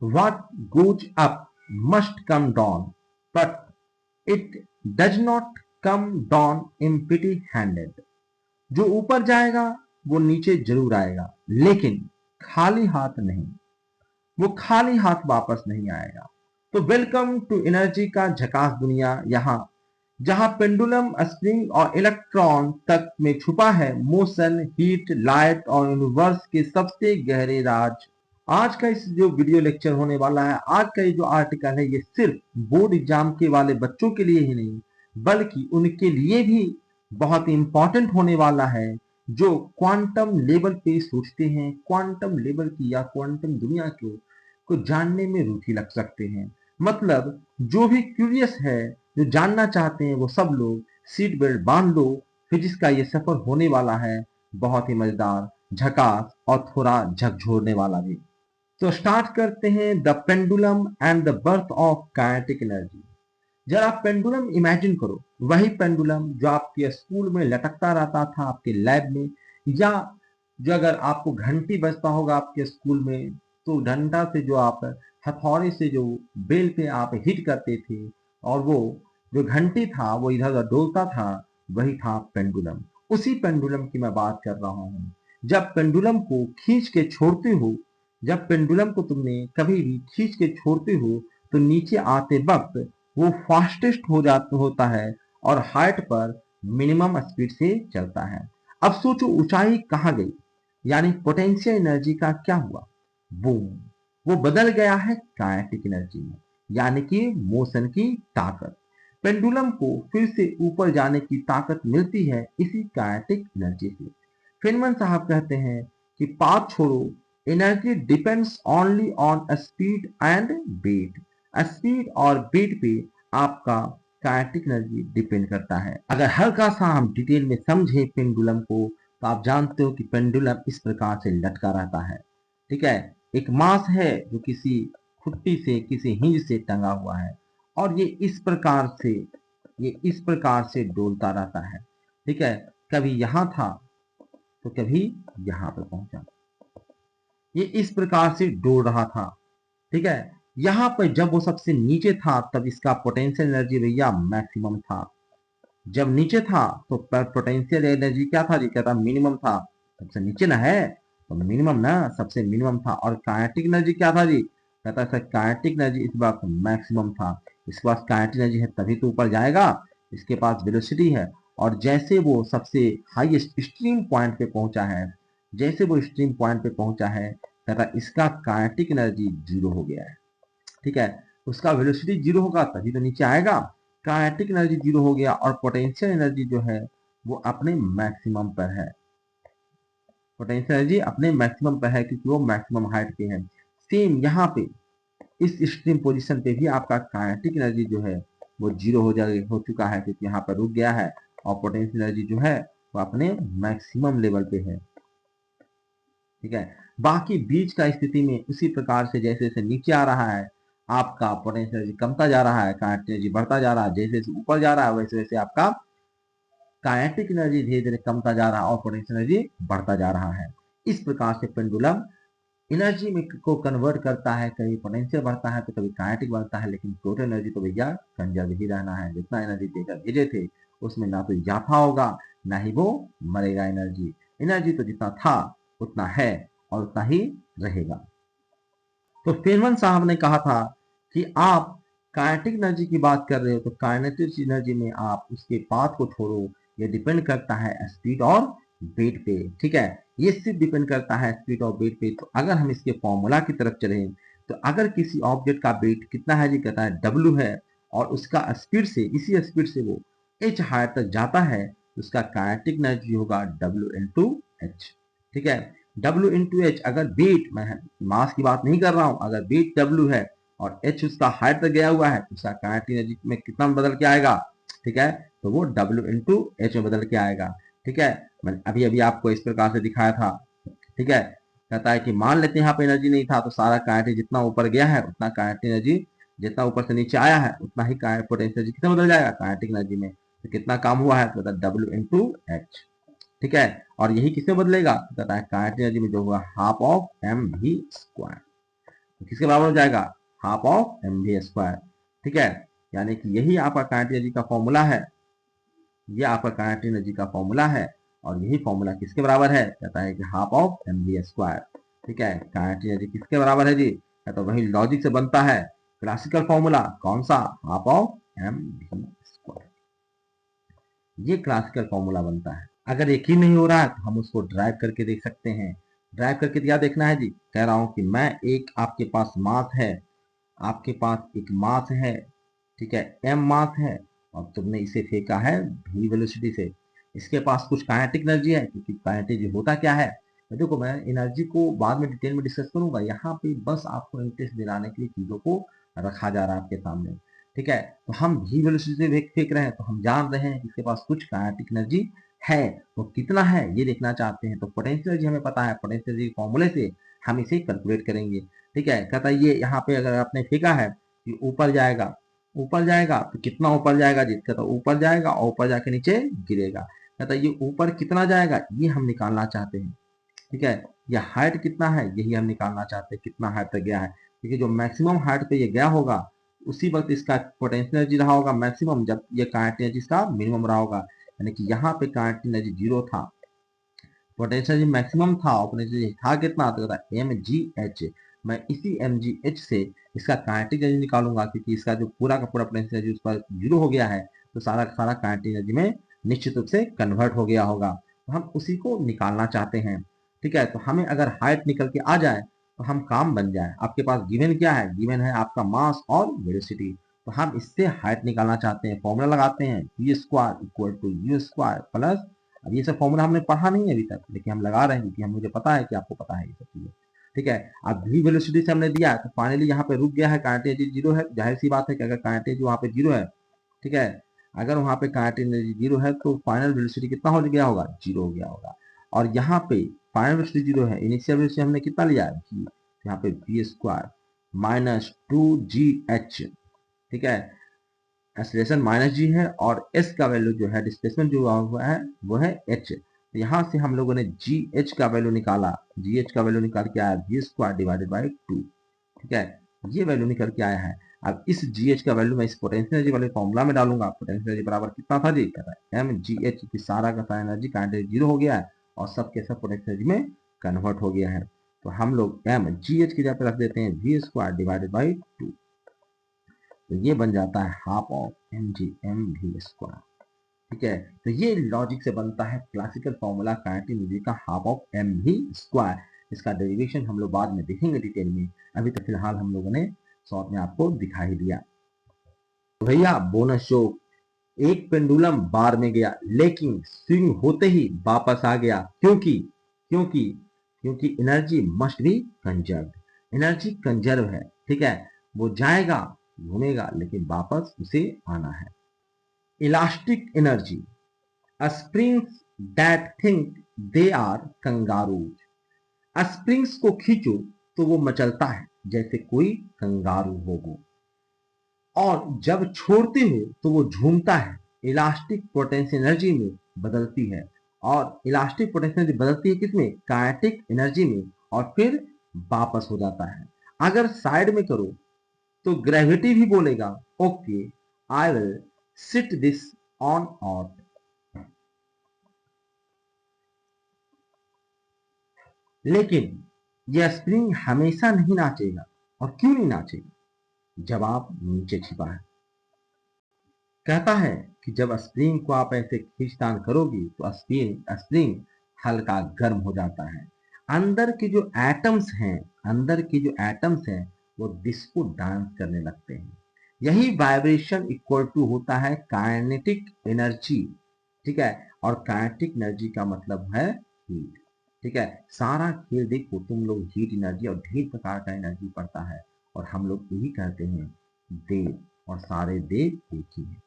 What goes up must come down, but it does not come down empty-handed. जो ऊपर जाएगा वो नीचे जरूर आएगा, लेकिन खाली हाथ नहीं। वो खाली हाथ वापस नहीं आएगा। तो वेलकम टू एनर्जी का झकास दुनिया, यहाँ जहां पेंडुलम स्प्रिंग और इलेक्ट्रॉन तक में छुपा है मोशन, हीट, लाइट और यूनिवर्स के सबसे गहरे राज। आज का इस जो वीडियो लेक्चर होने वाला है, आज का ये जो आर्टिकल है, ये सिर्फ बोर्ड एग्जाम के वाले बच्चों के लिए ही नहीं बल्कि उनके लिए भी बहुत इंपॉर्टेंट होने वाला है जो क्वांटम लेवल पे सोचते हैं, क्वांटम लेवल की या क्वांटम दुनिया को जानने में रुचि रख सकते हैं। मतलब जो भी क्यूरियस है, जो जानना चाहते हैं, वो सब लोग सीट बेल्ट बांध लो। फिजिक्स का ये सफर होने वाला है बहुत ही मजेदार, झकास और थोड़ा झकझोरने वाला भी। तो स्टार्ट करते हैं the pendulum and the birth of kinetic energy. जरा पेंडुलम इमेजिन करो, वही पेंडुलम जो आपके स्कूल में लटकता रहता था आपके लैब में, या जो अगर आपको घंटी बजता होगा आपके स्कूल में तो डंडा से जो आप हथौड़े से जो बेल पे आप हिट करते थे और वो जो घंटी था वो इधर उधर डोलता था, वही था पेंडुलम। उसी पेंडुलम की मैं बात कर रहा हूँ। जब पेंडुलम को खींच के छोड़ते हो, जब पेंडुलम को तुमने कभी भी खींच के छोड़ते हो तो नीचे आते वक्त वो फास्टेस्ट हो जाता होता है और हाइट पर मिनिमम स्पीड से चलता है। अब सोचो ऊंचाई कहाँ गई, यानी पोटेंशियल एनर्जी का क्या हुआ? बूम, वो बदल गया है काइनेटिक एनर्जी में, यानी कि मोशन की ताकत। पेंडुलम को फिर से ऊपर जाने की ताकत मिलती है इसी काइनेटिक एनर्जी से। फेनमैन साहब कहते हैं कि पाथ छोड़ो, energy depends only on speed and weight. Speed और वेट पे आपका काइनेटिक एनर्जी डिपेंड करता है। अगर हल्का सा हम डिटेल में समझे पेंडुलम को तो आप जानते हो कि पेंडुलम इस प्रकार से लटका रहता है। ठीक है, एक मास है जो किसी खुट्टी से, किसी हिंज से टंगा हुआ है और ये इस प्रकार से डोलता रहता है। ठीक है, कभी यहां था तो कभी यहां पर पहुंचा, ये इस प्रकार से डोल रहा था। ठीक है, यहां पर जब वो सबसे नीचे था तब इसका पोटेंशियल एनर्जी भैया मैक्सिमम था। जब नीचे था तो पोटेंशियल एनर्जी क्या था जी? कहता मिनिमम था। सबसे नीचे ना है तो मिनिमम ना, सबसे मिनिमम था। और काइनेटिक एनर्जी क्या था जी? कहता सर काइनेटिक एनर्जी इस बार मैक्सिमम था। इसके पास काइनेटिक एनर्जी है तभी तो ऊपर जाएगा, इसके पास वेलोसिटी है। और जैसे वो सबसे हाईएस्ट एक्सट्रीम पॉइंट पे पहुंचा है, जैसे वो एक्सट्रीम पॉइंट पे पहुंचा है, कहता इसका काइनेटिक एनर्जी जीरो हो गया है। ठीक है, उसका वेलोसिटी जीरो होगा तभी तो नीचे आएगा। काइनेटिक एनर्जी जीरो हो गया और पोटेंशियल एनर्जी जो है वो अपने मैक्सिमम पर है। पोटेंशियल एनर्जी अपने मैक्सिमम पर है क्योंकि वो मैक्सिमम हाइट पे है। सेम यहाँ पे इस एक्सट्रीम पोजीशन पे भी आपका काइनेटिक एनर्जी जो है वो जीरो हो चुका है क्योंकि यहाँ पर रुक गया है और पोटेंशियल एनर्जी जो है वो अपने मैक्सिमम लेवल पे है। ठीक है, बाकी बीच का स्थिति में उसी प्रकार से जैसे जैसे नीचे आ रहा है आपका पोटेंशियल एनर्जी कमता जा रहा है, काइनेटिक एनर्जी बढ़ता जा रहा है। जैसे जैसे ऊपर जा रहा है वैसे वैसे आपका काइनेटिक एनर्जी धीरे धीरे कमता जा रहा है और पोटेंशियल एनर्जी बढ़ता जा रहा है। इस प्रकार से पेंडुलम एनर्जी में को कन्वर्ट करता है, कभी पोटेंशियल बढ़ता है तो कभी काइनेटिक बढ़ता है, लेकिन टोटल एनर्जी तो भैया कंजर्व ही रहना है। जितना एनर्जी देकर भेजे थे उसमें ना तो इजाफा होगा ना ही वो मरेगा। एनर्जी एनर्जी तो जितना था उतना है और उतना ही रहेगा। तो फेनमैन साहब ने कहा था कि आप काइनेटिक एनर्जी की बात कर रहे हो तो काइनेटिक एनर्जी में आप उसके पाथ को छोड़ो, ये डिपेंड करता है स्पीड और वेट पे। ठीक है, ये सिर्फ डिपेंड करता है स्पीड और वेट पे। तो अगर हम इसके फॉर्मूला की तरफ चले तो अगर किसी ऑब्जेक्ट का वेट कितना है जी? कहता है W है और उसका स्पीड से, इसी स्पीड से वो h हाइट तक जाता है तो उसका काइनेटिक एनर्जी होगा W इंटू एच। ठीक है, W इंटू एच। अगर वेट, मैं मास की बात नहीं कर रहा हूं, अगर वेट W है और h उसका हाइट तक गया हुआ है तो उसका काइनेटिक एनर्जी में कितना बदल के आएगा? ठीक है, तो वो W इंटू एच में बदल के आएगा। ठीक है, मैंने अभी अभी आपको इस प्रकार से दिखाया था। ठीक है, कहता है कि मान लेते हैं यहाँ पे एनर्जी नहीं था तो सारा काइनेटिक जितना ऊपर गया है उतना काइनेटिक एनर्जी, जितना ऊपर से नीचे आया है उतना ही पोटेंशियल एनर्जी कितना बदल जाएगा? काइनेटिक एनर्जी में। तो कितना काम हुआ है? तो W इंटू एच। ठीक है, और यही किससे बदलेगा? कहता है काइनेटिक एनर्जी में जो होगा हाफ ऑफ mv स्क्वायर। तो किसके बराबर हो जाएगा, हाफ ऑफ mv स्क्वायर। ठीक है, यानी कि यही आपका काइनेटिक एनर्जी का फॉर्मूला है, ये आपका काइनेटिक एनर्जी का फॉर्मूला है, और यही फॉर्मूला किसके बराबर है, कहता है कि हाफ ऑफ mv स्क्वायर। ठीक है, काइनेटिक एनर्जी किसके बराबर है जी, तो वही लॉजिक से बनता है क्लासिकल फॉर्मूला, कौन सा, हाफ ऑफ mv स्क्वायर। ये क्लासिकल फॉर्मूला बनता है। अगर यकीन नहीं हो रहा है तो हम उसको ड्राइव करके देख सकते हैं। ड्राइव करके क्या देखना है जी, कह रहा हूं कि मैं एक, आपके पास मास है, आपके पास एक मास है, ठीक है, m मास है, और तुमने इसे फेंका है v वेलोसिटी से। इसके पास कुछ काइनेटिक एनर्जी है, क्योंकि काइनेटिक एनर्जी होता क्या है, तो देखो मैं एनर्जी को बाद में डिटेल में डिस्कस करूंगा, यहाँ पे बस आपको इंटरेस्ट दिलाने के लिए चीजों को रखा जा रहा है आपके सामने। ठीक है, तो हम v वेलोसिटी से फेंक रहे हैं, तो हम जान रहे हैं कि इसके पास कुछ काइनेटिक एनर्जी है, तो कितना है ये देखना चाहते हैं। तो पोटेंशियल एनर्जी हमें पता है, पोटेंशियल एनर्जी फॉर्मूले से हम इसे कैलकुलेट करेंगे। ठीक है, कहता है ये यहाँ पे अगर आपने फेंका है, ये ऊपर जाएगा, ऊपर जाएगा तो कितना ऊपर जाएगा जी, कहता ऊपर जाएगा और ऊपर जाके नीचे गिरेगा। कहता ये ऊपर कितना जाएगा ये हम निकालना चाहते हैं। ठीक है, ये हाइट कितना है यही हम निकालना चाहते हैं, कितना हाइट तक गया है, क्योंकि जो मैक्सिमम हाइट पे ये गया होगा उसी वक्त इसका पोटेंशियल एनर्जी रहा होगा मैक्सिमम, जब ये काइनेटिक एनर्जी इसका मिनिमम रहा होगा। यानी कि यहाँ पे काइनेटिक एनर्जी 0 था, पोटेंशियल एनर्जी मैक्सिमम था, और पोटेंशियल था कितना, तो कहता एम जी एच। मैं इसी एम जी एच से इसका काइनेटिक एनर्जी निकालूंगा, क्योंकि इसका जो पूरा का पूरा पोटेंशियल एनर्जी उस पर 0 हो गया है, तो सारा का सारा काइनेटिक एनर्जी में निश्चित रूप से कन्वर्ट हो गया होगा, तो हम उसी को निकालना चाहते हैं। ठीक है, तो हमें अगर हाइट निकल के आ जाए तो हम काम बन जाए। आपके पास गिवन क्या है, गिवन है आपका मास और वेलोसिटी, तो हम इससे हाइट निकालना चाहते हैं। फॉर्मूला लगाते हैं v square equal to u square plus, अब ये सब फॉर्मूला हमने पढ़ा नहीं है अभी तक, लेकिन हम लगा रहे हैं क्योंकि मुझे पता है कि आपको पता है ये सब चीजें। ठीक है, अब v वेलोसिटी से हमने दिया है, तो फाइनली यहाँ पे रुक गया है, काइनेटिक एनर्जी 0 है, जाहिर सी बात है कि अगर काइनेटिक एनर्जी वहाँ पे 0 है, ठीक है, अगर वहाँ पे काइनेटिक एनर्जी 0 है तो फाइनल वेलोसिटी कितना हो गया होगा, 0 हो गया होगा। और यहाँ पे फाइनल वेलोसिटी 0 है, इनिशियल वेलोसिटी हमने कितना लिया है v, यहाँ पे v स्क्वायर माइनस 2gh। ठीक है, एक्सीलरेशन माइनस जी है, और s का वैल्यू जो है, डिस्प्लेसमेंट जो हुआ है वो है h। तो यहाँ से हम लोगों ने gh का वैल्यू निकाला, gh का वैल्यू निकाल के आया v स्क्वायर डिवाइडेड बाई 2। ठीक है, ये वैल्यू निकल के आया है। अब इस gh का वैल्यू मैं इस पोटेंशियल एनर्जी वाले फॉर्मूला में डालूंगा। पोटेंशियल एनर्जी बराबर कितना था जी, कहता है mgh की सारा का सारा एनर्जी काइनेटिक 0 हो गया है, और सब के सब पोटेंशियल एनर्जी में कन्वर्ट हो गया है। तो हम लोग mgh की जगह पे रख देते हैं v स्क्वायर डिवाइडेड बाई 2, तो ये बन जाता है half of M G M V square. ठीक है, तो ये लॉजिक से बनता है क्लासिकल फॉर्मूला काइनेटिक एनर्जी का half of M V square. इसका डेरिवेशन हम लोग बाद में देखेंगे डिटेल में, अभी तो फिलहाल हम लोगों ने शॉर्ट में आपको दिखा ही दिया। तो भैया बोनस शो, एक पेंडुलम बार में गया लेकिन स्विंग होते ही वापस आ गया, क्योंकि क्योंकि क्योंकि energy must be conserve, energy conserve है। ठीक है, वो जाएगा घूमेगा लेकिन वापस उसे आना है। Elastic energy, springs that think they are kangaroos, springs को खींचो तो वो मचलता है जैसे कोई कंगारू हो वो, और जब छोड़ते हो तो वो झूमता है। इलास्टिक पोटेंशियल एनर्जी में बदलती है, और इलास्टिक पोटेंशियल एनर्जी बदलती है किसमें, काइनेटिक एनर्जी में, और फिर वापस हो जाता है। अगर साइड में करो तो ग्रेविटी भी बोलेगा okay I will sit this on earth, लेकिन यह स्प्रिंग हमेशा नहीं नाचेगा। और क्यों नहीं नाचेगा, जवाब नीचे छिपा है। कहता है कि जब स्प्रिंग को आप ऐसे खींचतान करोगी तो स्प्रिंग स्प्रिंग हल्का गर्म हो जाता है। अंदर के जो एटम्स हैं, अंदर के जो एटम्स हैं वो डिस्को डांस करने लगते हैं। यही वाइब्रेशन इक्वल टू होता है काइनेटिक एनर्जी। ठीक है, और काइनेटिक एनर्जी का मतलब है हीट। ठीक है, सारा खेल देखो तुम लोग हीट एनर्जी और ढेर प्रकार का एनर्जी पड़ता है, और हम लोग यही कहते हैं देव, और सारे देव एक ही है।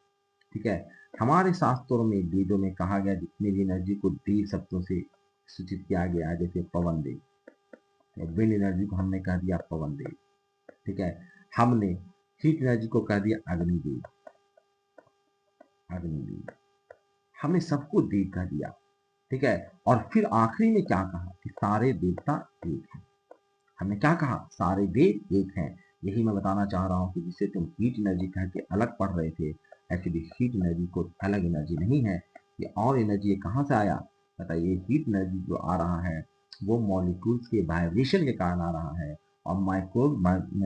ठीक है, हमारे शास्त्रों में वेदों में कहा गया जितनी भी एनर्जी को देव शब्दों से सूचित किया गया है, जैसे पवन देव, विंड एनर्जी को हमने कह दिया पवन देव। ठीक है, हमने हीट एनर्जी को कह दिया अग्निदेव, अग्निदेव, हमने सबको देव कह दिया। ठीक है, और फिर आखिरी में क्या कहा कि सारे देवता एक हैं। हमने क्या कहा, सारे वेव एक हैं। यही मैं बताना चाह रहा हूँ कि जिसे तुम हीट एनर्जी कह के अलग पढ़ रहे थे, एक्चुअली हीट एनर्जी को अलग एनर्जी नहीं है, ये और एनर्जी कहाँ से आया, बताइए। हीट एनर्जी जो आ रहा है वो मॉलिक्यूल्स के वाइब्रेशन के कारण आ रहा है, और माइक्रो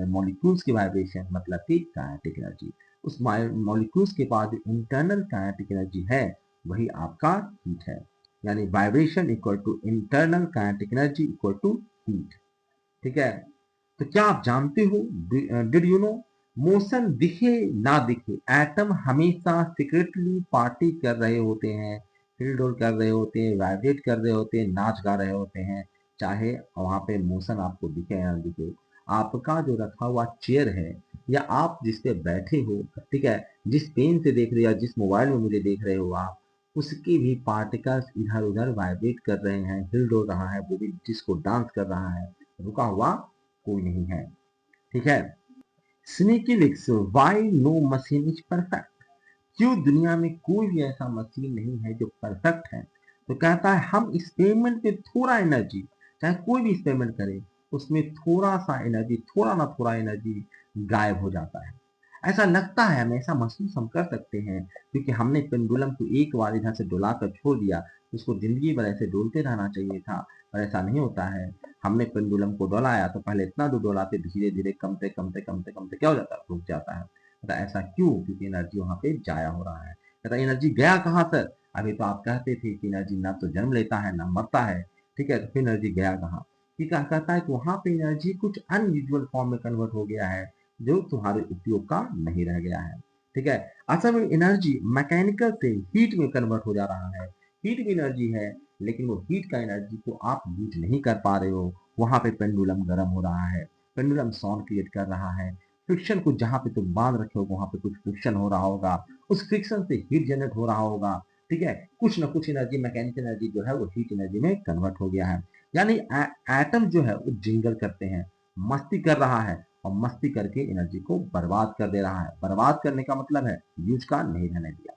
मॉलिक्यूल्स की वाइब्रेशन मतलब कि काइनेटिक एनर्जी। उस मॉलिक्यूल्स के पास जो इंटरनल काइनेटिक एनर्जी है वही आपका हीट है, यानी vibration equal to internal kinetic energy equal to heat. ठीक है, तो क्या आप जानते हो, डिड यू नो, मोशन दिखे ना दिखे, एटम हमेशा सीक्रेटली पार्टी कर रहे होते हैं, हिल डोल कर रहे होते हैं, वाइब्रेट कर रहे होते हैं, नाच गा रहे होते हैं, चाहे वहां पे मोशन आपको दिखे या ना दिखे। आपका जो रखा हुआ चेयर है या आप जिस पे बैठे हो, ठीक है, जिस पेन से देख रहे हो या जिस मोबाइल में मुझे देख रहे हो आप, उसके भी पार्टिकल्स इधर उधर वाइब्रेट कर रहे हैं, हिल डोल रहा है, वो भी जिसको डांस कर रहा है, रुका हुआ कोई नहीं है। ठीक है, sneaky licks, why no machine is perfect, क्यों दुनिया में कोई भी ऐसा मशीन नहीं है जो परफेक्ट है। तो कहता है हम एक्सपेरिमेंट में थोड़ा एनर्जी, चाहे कोई भी एक्सपेरिमेंट करे उसमें थोड़ा सा एनर्जी, थोड़ा ना थोड़ा एनर्जी गायब हो जाता है। ऐसा लगता है, हम ऐसा महसूस हम कर सकते हैं क्योंकि हमने पेंडुलम को एक बार इधर से डुला कर छोड़ दिया, उसको जिंदगी भर ऐसे डोलते रहना चाहिए था, पर ऐसा नहीं होता है। हमने पेंडुलम को डोलाया तो पहले इतना दूर डोलाते, धीरे धीरे कमते कमते कमते कमते क्या हो जाता है, रुक जाता है। तो ऐसा क्यों, क्योंकि एनर्जी वहां पे जाया हो रहा है। कहता एनर्जी गया कहाँ सर, अभी तो आप कहते थे कि एनर्जी ना तो जन्म लेता है ना मरता है, ठीक है, तो फिर एनर्जी गया कहाँ। कहता है कि वहां पे एनर्जी कुछ अनयूजुअल फॉर्म में कन्वर्ट हो गया है जो तुम्हारे उपयोग का नहीं रह गया है। ठीक है, असल में एनर्जी मैकेनिकल से हीट में कन्वर्ट हो जा रहा है। हीट भी एनर्जी है, लेकिन वो हीट का एनर्जी को आप यूज नहीं कर पा रहे हो। वहां पे पेंडुलम गर्म हो रहा है, पेंडुलम साउंड क्रिएट कर रहा है, फ्रिक्शन को जहां पे तुम बांध रखे हो वहां पे कुछ फ्रिक्शन हो रहा होगा, उस फ्रिक्शन से हीट जनरेट हो रहा होगा। ठीक है, कुछ ना कुछ एनर्जी, मैकेनिकल एनर्जी जो है वो हीट एनर्जी में कन्वर्ट हो गया है। यानी एटम जो है वो जिंगल करते हैं, मस्ती कर रहा है, और मस्ती करके एनर्जी को बर्बाद कर दे रहा है। बर्बाद करने का मतलब है यूज का नहीं रहने दिया।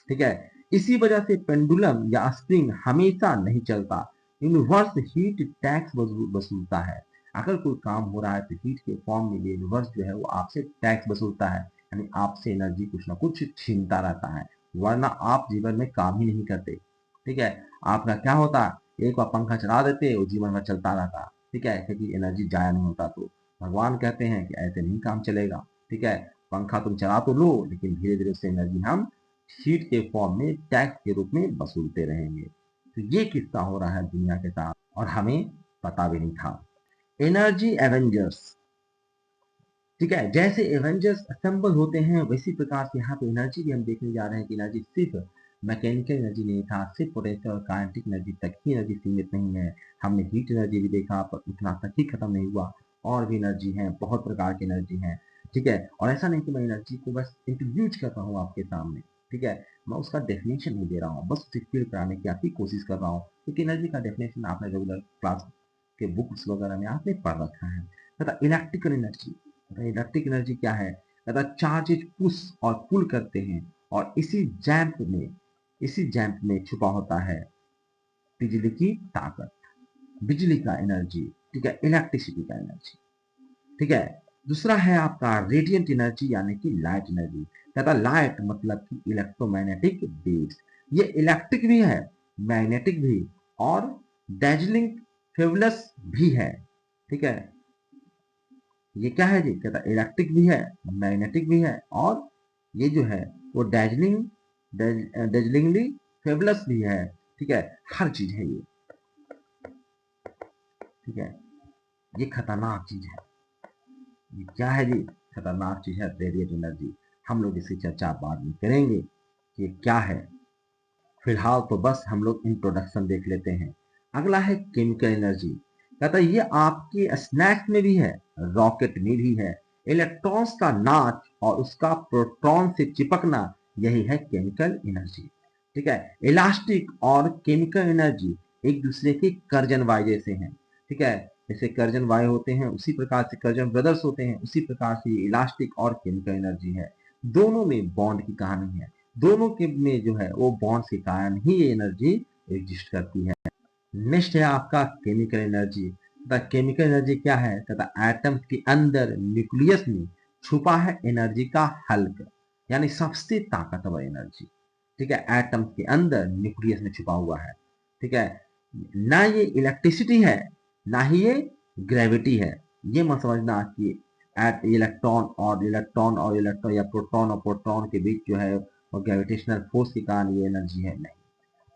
ठीक है, इसी वजह से पेंडुलम या स्प्रिंग हमेशा नहीं चलता, यूनिवर्स हीट टैक्स वसूलता है। अगर कोई काम हो रहा है तो हीट के फॉर्म में ये यूनिवर्स जो है वो आपसे टैक्स वसूलता है, यानी आपसे एनर्जी कुछ ना कुछ छीनता रहता है, वरना आप जीवन में काम ही नहीं करते। ठीक है, आपका क्या होता, एक बार पंखा चला देते वो जीवन भर चलता रहता। ठीक है, क्योंकि एनर्जी जाया नहीं होता। तो भगवान कहते हैं कि ऐसे नहीं काम चलेगा। ठीक है, पंखा तुम चला तो लो, लेकिन धीरे धीरे उससे एनर्जी हम हीट के फॉर्म में टैक्स के रूप में वसूलते रहेंगे। तो ये किस्सा हो रहा है दुनिया के साथ और हमें पता भी नहीं था। एनर्जी एवेंजर्स, ठीक है, जैसे एवेंजर्स असेंबल होते हैं वैसी प्रकार से यहाँ पे एनर्जी भी हम देखने जा रहे हैं कि एनर्जी सिर्फ मैकेनिकल एनर्जी नहीं था, सिर्फ पोटेंशियल और काइनेटिक एनर्जी तक ही एनर्जी सीमित नहीं है। हमने हीट एनर्जी भी देखा पर उतना तक ही खत्म नहीं हुआ, और भी एनर्जी है, बहुत प्रकार की एनर्जी है। ठीक है, और ऐसा नहीं कि मैं एनर्जी को बस इंट्रोड्यूस कर रहा हूँ आपके सामने। ठीक है, मैं उसका डेफिनेशन नहीं दे रहा हूँ, बस उसे फील कराने की आपकी कोशिश कर रहा हूँ, क्योंकि एनर्जी का डेफिनेशन आपने रेगुलर क्लास के बुक्स वगैरह में आपने पढ़ रखा है। तथा इलेक्ट्रिकल एनर्जी, इलेक्ट्रिक एनर्जी क्या है, कहता चार्जेज पुश और पुल करते हैं, और इसी जैम्प में छुपा होता है बिजली की ताकत, बिजली का एनर्जी। ठीक है, इलेक्ट्रिसिटी का एनर्जी। ठीक है, दूसरा है आपका रेडियंट एनर्जी यानी कि लाइट एनर्जी। कहता लाइट मतलब कि इलेक्ट्रोमैग्नेटिक वेव्स, ये इलेक्ट्रिक भी है, मैग्नेटिक भी, और डैजलिंग फेबुलस भी है। ठीक है, ये क्या है जी, कहता इलेक्ट्रिक भी है, मैग्नेटिक भी है, और ये जो है वो डेजलिंगली फेबुलस भी है। ठीक है, हर चीज है ये। ठीक है, ये खतरनाक चीज है। ये क्या है जी, खतरनाक चीज है रेडिएट एनर्जी। हम लोग इसकी चर्चा बाद में करेंगे कि ये क्या है। फिलहाल तो बस हम लोग इंट्रोडक्शन देख लेते हैं। अगला है केमिकल एनर्जी। कहता है ये आपके स्नैक्स में भी है, रॉकेट में भी है, इलेक्ट्रॉन्स का नाच और उसका प्रोटॉन से चिपकना, यही है केमिकल एनर्जी। ठीक है, इलास्टिक और केमिकल एनर्जी एक दूसरे के कर्जन वाय जैसे हैं। ठीक है, जैसे कर्जन वाय होते हैं उसी प्रकार से कर्जन ब्रदर्स होते हैं, उसी प्रकार से इलास्टिक और केमिकल एनर्जी है। दोनों में बॉन्ड की कहानी है, दोनों के में जो है वो बॉन्ड्स के कारण ही ये एनर्जी एग्जिस्ट करती है। नेक्स्ट है आपका chemical energy. The chemical energy क्या है? कहता एटम्स के अंदर न्यूक्लियस में छुपा है एनर्जी का हल्क, यानी सबसे ताकतवर एनर्जी। ठीक है, एटम्स के अंदर न्यूक्लियस में छुपा हुआ है। ठीक है, ना ये इलेक्ट्रिसिटी है, ना ही ये ग्रेविटी है। ये मत समझना कि एट इलेक्ट्रॉन या प्रोटॉन और प्रोटॉन के बीच जो है वो ग्रेविटेशनल फोर्स के कारण ये एनर्जी है, नहीं।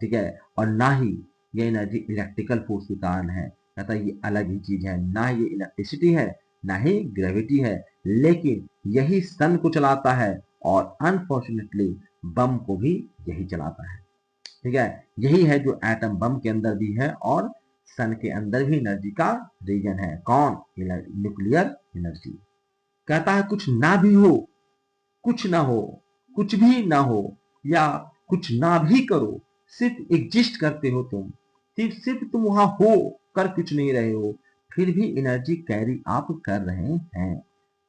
ठीक है, और ना ही ये एनर्जी इलेक्ट्रिकल फोर्स के कारण है, कहता है ये अलग ही चीज है। ना ये इलेक्ट्रिसिटी है, ना ही ग्रेविटी है, लेकिन यही सन को चलाता है और अनफॉर्चुनेटली बम को भी यही चलाता है। ठीक है, यही है जो एटम बम के अंदर भी है और सन के अंदर भी एनर्जी का रीजन है। कौन? Nuclear energy. कहता है कुछ ना भी हो, कुछ ना हो, कुछ भी ना हो, या कुछ ना भी करो, सिर्फ एग्जिस्ट करते हो तुम, सिर्फ तुम वहां हो, कर कुछ नहीं रहे हो, फिर भी एनर्जी कैरी आप कर रहे हैं।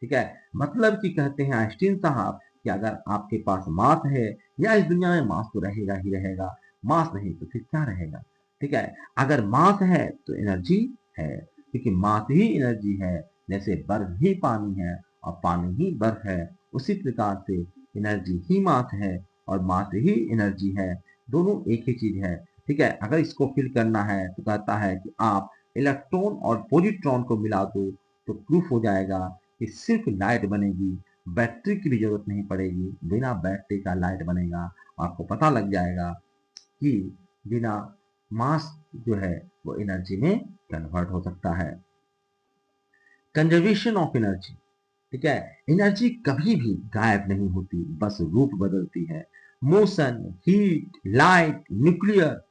ठीक है, मतलब कि कहते हैं आइंस्टीन साहब कि अगर आपके पास मास है, या इस दुनिया में मास तो रहेगा ही रहेगा, मास नहीं तो फिर क्या रहेगा। ठीक है, अगर मास है तो एनर्जी है, क्योंकि मास ही एनर्जी है। जैसे बर्फ ही पानी है और पानी ही बर्फ है, उसी प्रकार से एनर्जी ही मास है और मास ही एनर्जी है, दोनों एक ही चीज है। ठीक है, अगर इसको फिल करना है तो कहता है कि आप इलेक्ट्रॉन और पॉजिट्रॉन को मिला दो तो प्रूफ हो जाएगा कि सिर्फ लाइट बनेगी, बैटरी की भी जरूरत नहीं पड़ेगी, बिना बैटरी का लाइट बनेगा। आपको पता लग जाएगा कि बिना मास जो है वो एनर्जी में कन्वर्ट हो सकता है। Conservation of energy. ठीक है, एनर्जी कभी भी गायब नहीं होती, बस रूप बदलती है। Motion, heat, light, nuclear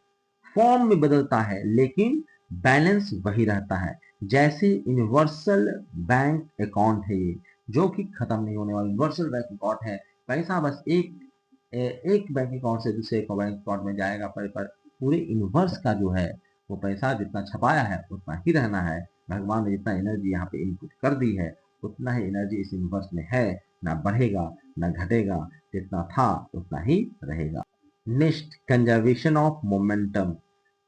form में बदलता है, लेकिन बैलेंस वही रहता है। जैसे यूनिवर्सल बैंक अकाउंट है ये, जो कि खत्म नहीं होने वाला यूनिवर्सल बैंक अकाउंट है। पैसा बस एक बैंक अकाउंट से दूसरे बैंक अकाउंट में जाएगा, पर पूरे यूनिवर्स का जो है वो पैसा जितना छपाया है उतना ही रहना है। भगवान ने जितना एनर्जी यहाँ पे इनपुट कर दी है उतना ही एनर्जी इस यूनिवर्स में है, ना बढ़ेगा ना घटेगा, जितना था उतना ही रहेगा। Next, conservation of momentum.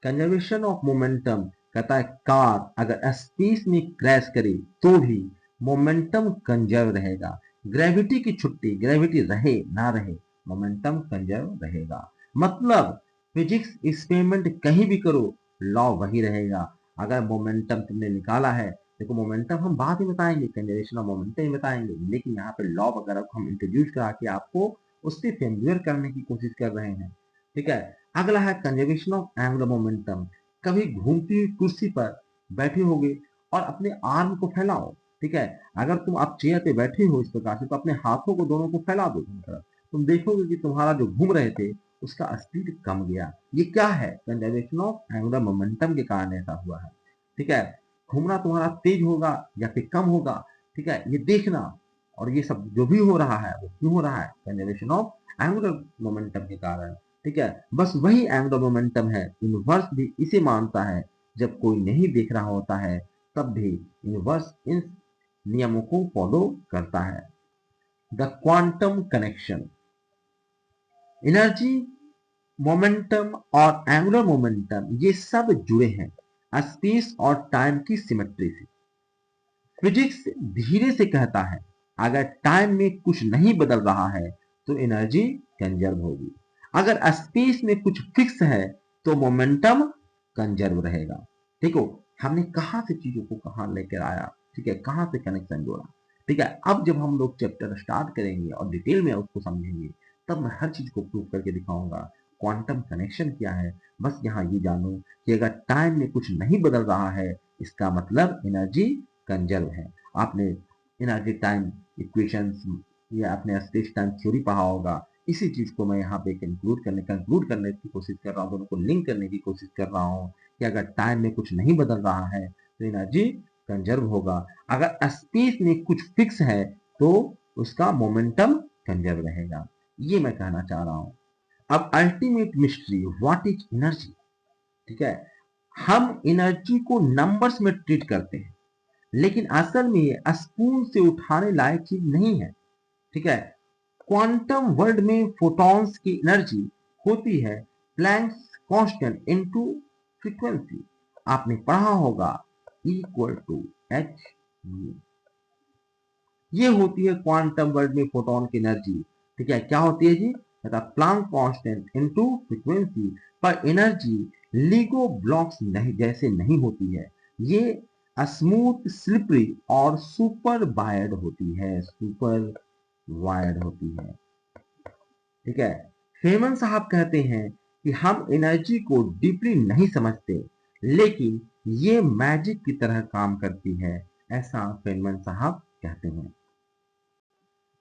Conservation of momentum कहता है कार अगर स्पेस में क्रैश करे तो भी मोमेंटम कंजर्व रहेगा। ग्रेविटी की छुट्टी, ग्रेविटी रहे ना रहे, मोमेंटम कंजर्व रहेगा। मतलब फिजिक्स एक्सपेरिमेंट कहीं भी करो, लॉ वही रहेगा। अगर मोमेंटम तुमने निकाला है, देखो मोमेंटम हम बाद में बताएंगे, कंजर्वेशन ऑफ मोमेंटम ही बताएंगे, लेकिन यहाँ पे लॉ वगैरह को हम इंट्रोड्यूस करा के आपको उससे फेमिलियर करने की कोशिश कर रहे हैं। ठीक है, अगला है कंजर्वेशन ऑफ एंगुलर मोमेंटम। कभी घूमती हुई कुर्सी पर बैठे होगे और अपने आर्म को फैलाओ। ठीक है, अगर तुम आप चेयर पे बैठे हो इस प्रकार से तो अपने हाथों को दोनों को फैला दो दोनों तरफ, तुम देखोगे कि तुम्हारा जो घूम रहे थे उसका स्पीड कम गया। ये क्या है? कंजर्वेशन ऑफ एंगुलर मोमेंटम के कारण ऐसा हुआ है। ठीक है, घूमना तुम्हारा तेज होगा या फिर कम होगा, ठीक है, ये देखना। और ये सब जो भी हो रहा है वो क्यों हो रहा है? कंजर्वेशन ऑफ एंगुलर मोमेंटम के कारण। ठीक है, बस वही एंगुलर मोमेंटम है, यूनिवर्स भी इसे मानता है। जब कोई नहीं देख रहा होता है तब भी यूनिवर्स इन नियमों को फॉलो करता है। The quantum connection. Energy, momentum और एंगुलर मोमेंटम ये सब जुड़े हैं स्पेस और टाइम की सिमेट्री से। फिजिक्स धीरे से कहता है अगर टाइम में कुछ नहीं बदल रहा है तो एनर्जी कंजर्व होगी, अगर स्पेस में कुछ फिक्स है तो मोमेंटम कंजर्व रहेगा। देखो हमने कहां से चीजों को कहां लेकर आया, ठीक है, कहां से कनेक्शन जोड़ा। ठीक है, अब जब हम लोग चैप्टर स्टार्ट करेंगे और डिटेल में उसको समझेंगे तब मैं हर चीज को प्रूव करके दिखाऊंगा। क्वांटम कनेक्शन क्या है? बस यहाँ ये जानो कि अगर टाइम में कुछ नहीं बदल रहा है इसका मतलब एनर्जी कंजर्व है। आपने एनर्जी टाइम इक्वेशंस या अपने स्पेस टाइम थ्योरी पढ़ा होगा। इसी चीज को मैं यहाँ पे कंक्लूड करने की कोशिश कर रहा हूँ, दोनों को लिंक करने की कोशिश कर रहा हूँ कि अगर टाइम में कुछ नहीं बदल रहा है तो एनर्जी कंजर्व होगा, अगर स्पेस में कुछ फिक्स है तो उसका मोमेंटम कंजर्व रहेगा। ये मैं कहना चाह रहा हूँ। अब ultimate mystery, what is energy? ठीक है, हम एनर्जी को नंबर्स में ट्रीट करते हैं, लेकिन असल में ये स्पून से उठाने लायक चीज नहीं है। ठीक है, क्वांटम वर्ल्ड में फोटॉन्स की एनर्जी होती है प्लैंक्स कांस्टेंट इनटू फ्रीक्वेंसी। आपने पढ़ा होगा इक्वल टू एच म्यू। ये होती है क्वांटम वर्ल्ड में फोटोन की एनर्जी। ठीक है, क्या होती है जी? Planck constant into frequency. पर एनर्जी लीगो ब्लॉक्स नहीं जैसे नहीं होती है, ये स्मूथ स्लिपरी और सुपर वायर्ड होती है, सुपर वायर्ड होती है। ठीक है, फेमन साहब कहते हैं कि हम एनर्जी को डीपली नहीं समझते, लेकिन ये मैजिक की तरह काम करती है, ऐसा फेमन साहब कहते हैं।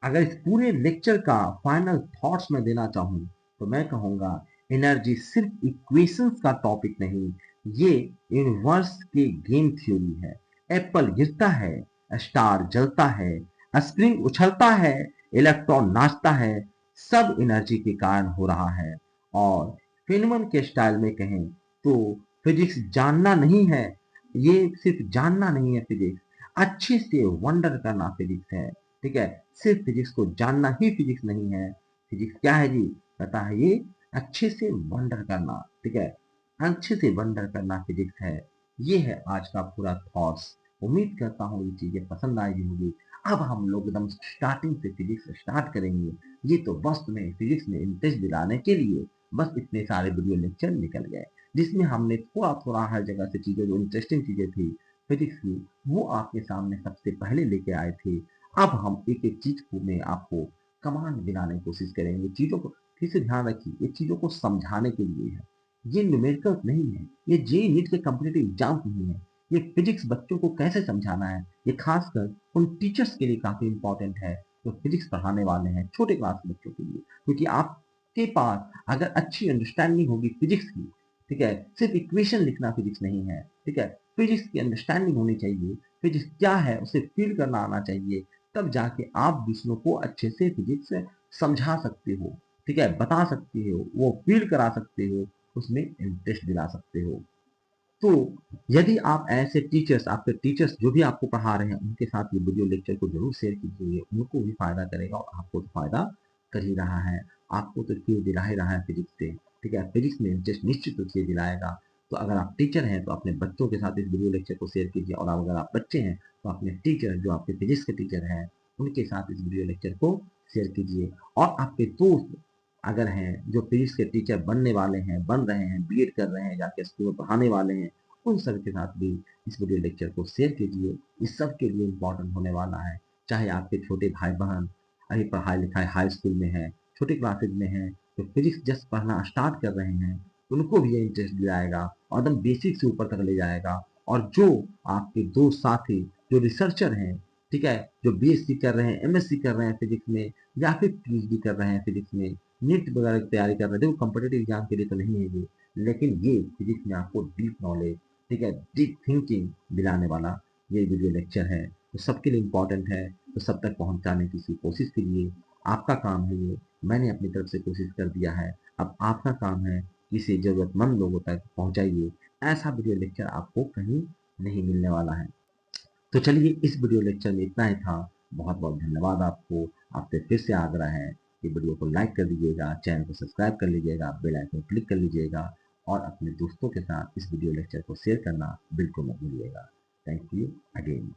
अगर इस पूरे लेक्चर का फाइनल थॉट्स में देना चाहूं तो मैं कहूंगा एनर्जी सिर्फ इक्वेशंस का टॉपिक नहीं, ये यूनिवर्स की गेम थ्योरी है। एप्पल गिरता है, स्टार जलता है, स्प्रिंग उछलता है, इलेक्ट्रॉन नाचता है, सब एनर्जी के कारण हो रहा है। और फेनमन के स्टाइल में कहें तो फिजिक्स जानना नहीं है, ये सिर्फ जानना नहीं है, फिजिक्स अच्छे से वंडर करना फिजिक्स है। ठीक है, सिर्फ फिजिक्स को जानना ही फिजिक्स नहीं है। फिजिक्स क्या है जी? पता है, ये अच्छे से वंडर करना। ठीक है, अच्छे से वंडर करना फिजिक्स है। ये है आज का पूरा थॉट्स। उम्मीद करता हूँ ये चीजें पसंद आई होगी। अब हम लोग एकदम स्टार्टिंग से फिजिक्स स्टार्ट करेंगे। ये तो बस तुम्हें फिजिक्स में इंटरेस्ट दिलाने के लिए बस इतने सारे वीडियो लेक्चर निकल गए, जिसमें हमने थोड़ा थोड़ा हर जगह से चीजें, जो इंटरेस्टिंग चीजें थी फिजिक्स की, वो आपके सामने सबसे पहले लेके आए थे। अब हम एक एक चीज को में आपको कमांड दिलाने की कोशिश करेंगे। चीजों को फिर से ध्यान रखिए, ये चीजों को समझाने के लिए है, ये न्यूमेरिकल्स नहीं है, ये जे नीट के कॉम्पिटिटिव एग्जाम नहीं है। ये फिजिक्स बच्चों को कैसे समझाना है, ये खासकर उन टीचर्स के लिए काफी इंपॉर्टेंट है जो फिजिक्स पढ़ाने वाले हैं छोटे क्लास के बच्चों के लिए। क्योंकि आपके पास अगर अच्छी अंडरस्टैंडिंग होगी फिजिक्स की, ठीक है, सिर्फ इक्वेशन लिखना फिजिक्स नहीं है। ठीक है, फिजिक्स की अंडरस्टैंडिंग होनी चाहिए, फिजिक्स क्या है उसे फील करना आना चाहिए, तब जाके आप दूसरों को अच्छे से फिजिक्स समझा सकते हो। ठीक है, बता सकते हो, वो फील करा सकते हो, उसमें इंटरेस्ट दिला सकते हो। तो यदि आप ऐसे टीचर्स, आपके टीचर्स जो भी आपको पढ़ा रहे हैं, उनके साथ ये वीडियो लेक्चर को जरूर शेयर कीजिए, उनको भी फायदा करेगा और आपको तो फायदा कर ही रहा है। आपको तो फील दिला ही रहा है फिजिक्स से। ठीक है, फिजिक्स में इंटरेस्ट निश्चित रूप से दिलाएगा। तो अगर आप टीचर हैं तो अपने बच्चों के साथ इस वीडियो लेक्चर को शेयर कीजिए, और अगर आप बच्चे हैं तो अपने टीचर, जो आपके फिजिक्स के टीचर हैं, उनके साथ इस वीडियो लेक्चर को शेयर कीजिए। और आपके दोस्त अगर हैं जो फिजिक्स के टीचर बनने वाले हैं, बन रहे हैं, बीएड कर रहे हैं, जाके स्कूल में पढ़ाने वाले हैं, उन सब के साथ भी इस वीडियो लेक्चर को शेयर कीजिए। इस सब के लिए इम्पोर्टेंट होने वाला है। चाहे आपके छोटे भाई बहन अभी पढ़ाई लिखाई हाई स्कूल में है, छोटे क्लासेज में है, तो फिजिक्स जस्ट पढ़ना स्टार्ट कर रहे हैं, उनको भी ये इंटरेस्ट दिलाएगा और एकदम बेसिक से ऊपर तक ले जाएगा। और जो आपके दोस्त साथी जो रिसर्चर हैं, ठीक है, जो बीएससी कर रहे हैं, एमएससी कर रहे हैं फिजिक्स में, या फिर पीएचडी कर रहे हैं फिजिक्स में, नीट वगैरह की तैयारी कर रहे हैं, देखो कॉम्पिटेटिव एग्जाम के लिए तो नहीं है ये, लेकिन ये फिजिक्स में आपको डीप नॉलेज, ठीक है, डीप थिंकिंग दिलाने वाला ये वीडियो लेक्चर है। तो सबके लिए इम्पोर्टेंट है, तो सब तक पहुंचाने की कोशिश कीजिए। आपका काम है ये, मैंने अपनी तरफ से कोशिश कर दिया है, अब आपका काम है किसी जरूरतमंद लोगों तक पहुंचाइए। ऐसा वीडियो लेक्चर आपको कहीं नहीं मिलने वाला है। तो चलिए, इस वीडियो लेक्चर में इतना ही था। बहुत बहुत धन्यवाद आपको। आपसे फिर से आग्रह है कि वीडियो को लाइक कर दीजिएगा, चैनल को सब्सक्राइब कर लीजिएगा, बेल आइकन क्लिक कर लीजिएगा, और अपने दोस्तों के साथ इस वीडियो लेक्चर को शेयर करना बिल्कुल मत भूलिएगा। Thank you again.